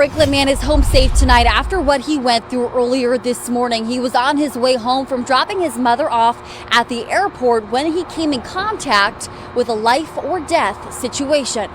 Franklin man is home safe tonight after what he went through earlier this morning. He was on his way home from dropping his mother off at the airport when he came in contact with a life or death situation.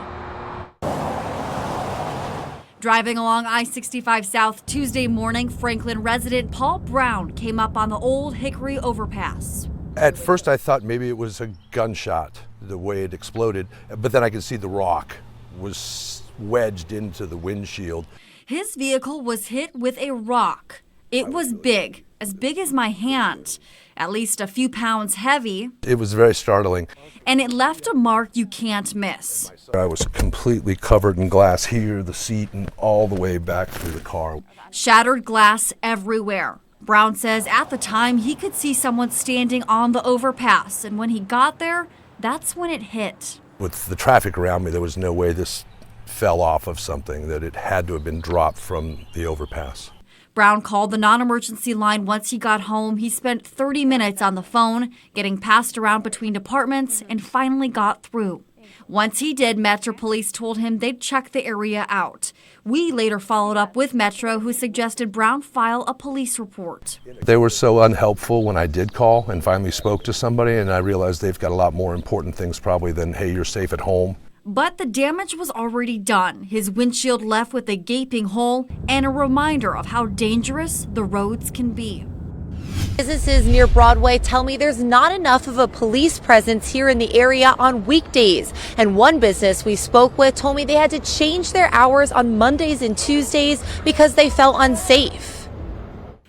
Driving along I-65 South Tuesday morning, Franklin resident Paul Brown came up on the Old Hickory overpass. At first I thought maybe it was a gunshot, the way it exploded, but then I could see the rock was wedged into the windshield. His vehicle was hit with a rock. It was big, as big as my hand, at least a few pounds heavy. It was very startling. And it left a mark you can't miss. I was completely covered in glass here, the seat, and all the way back through the car. Shattered glass everywhere. Brown says at the time he could see someone standing on the overpass, and when he got there, that's when it hit. With the traffic around me, there was no way this fell off of something, that it had to have been dropped from the overpass. Brown called the non-emergency line once he got home. He spent 30 minutes on the phone, getting passed around between departments, and finally got through. Once he did, Metro Police told him they'd check the area out. We later followed up with Metro, who suggested Brown file a police report. They were so unhelpful when I did call and finally spoke to somebody, and I realized they've got a lot more important things probably than, hey, you're safe at home. But the damage was already done. His windshield left with a gaping hole and a reminder of how dangerous the roads can be. Businesses near Broadway tell me there's not enough of a police presence here in the area on weekdays. And one business we spoke with told me they had to change their hours on Mondays and Tuesdays because they felt unsafe.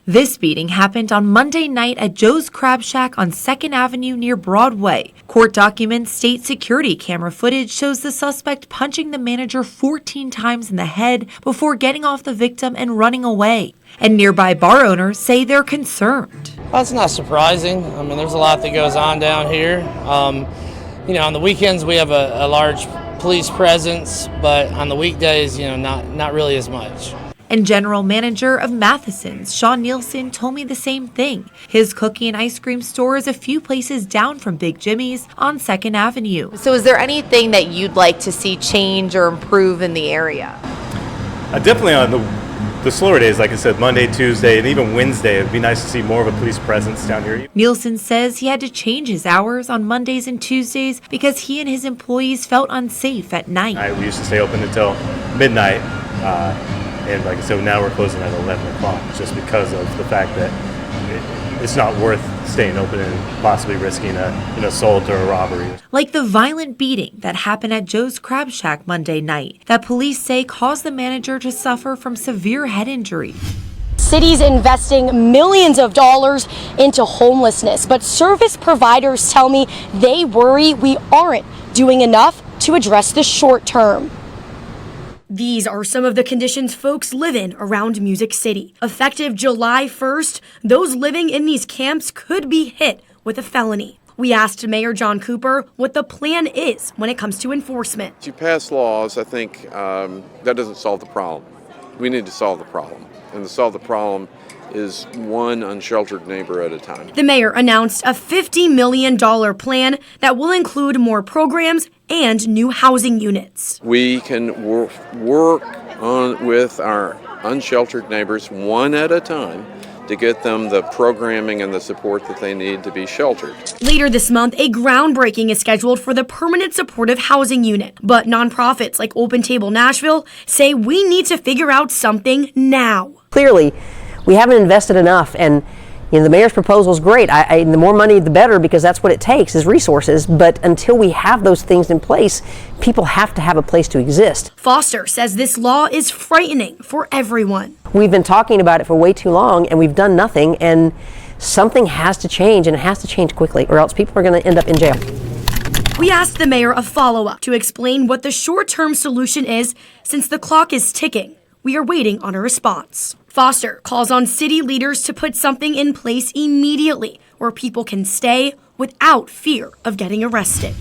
This beating happened on Monday night at Joe's Crab Shack on 2nd Avenue near Broadway. Court documents, state security camera footage shows the suspect punching the manager 14 times in the head before getting off the victim and running away. And nearby bar owners say they're concerned. Well, it's not surprising. I mean, there's a lot that goes on down here. On the weekends we have a large police presence, but on the weekdays, not really as much. And general manager of Matheson's, Sean Nielsen, told me the same thing. His cookie and ice cream store is a few places down from Big Jimmy's on 2nd Avenue. So is there anything that you'd like to see change or improve in the area? Definitely on the slower days, like I said, Monday, Tuesday, and even Wednesday, it'd be nice to see more of a police presence down here. Nielsen says he had to change his hours on Mondays and Tuesdays because he and his employees felt unsafe at night. We used to stay open until midnight. And like I said, now we're closing at 11 o'clock just because of the fact that it's not worth staying open and possibly risking an assault or a robbery. Like the violent beating that happened at Joe's Crab Shack Monday night that police say caused the manager to suffer from severe head injury. Cities investing millions of dollars into homelessness, but service providers tell me they worry we aren't doing enough to address the short term. These are some of the conditions folks live in around Music City. Effective July 1st, those living in these camps could be hit with a felony. We asked Mayor John Cooper what the plan is when it comes to enforcement. You pass laws, I think that doesn't solve the problem. We need to solve the problem. And to solve the problem is one unsheltered neighbor at a time. The mayor announced a $50 million plan that will include more programs and new housing units. We can work on with our unsheltered neighbors one at a time to get them the programming and the support that they need to be sheltered. Later this month, a groundbreaking is scheduled for the permanent supportive housing unit. But nonprofits like Open Table Nashville say we need to figure out something now. Clearly, we haven't invested enough, and the mayor's proposal is great. The more money, the better, because that's what it takes is resources. But until we have those things in place, people have to have a place to exist. Foster says this law is frightening for everyone. We've been talking about it for way too long, and we've done nothing, and something has to change, and it has to change quickly, or else people are going to end up in jail. We asked the mayor a follow-up to explain what the short-term solution is since the clock is ticking. We are waiting on a response. Foster calls on city leaders to put something in place immediately where people can stay without fear of getting arrested.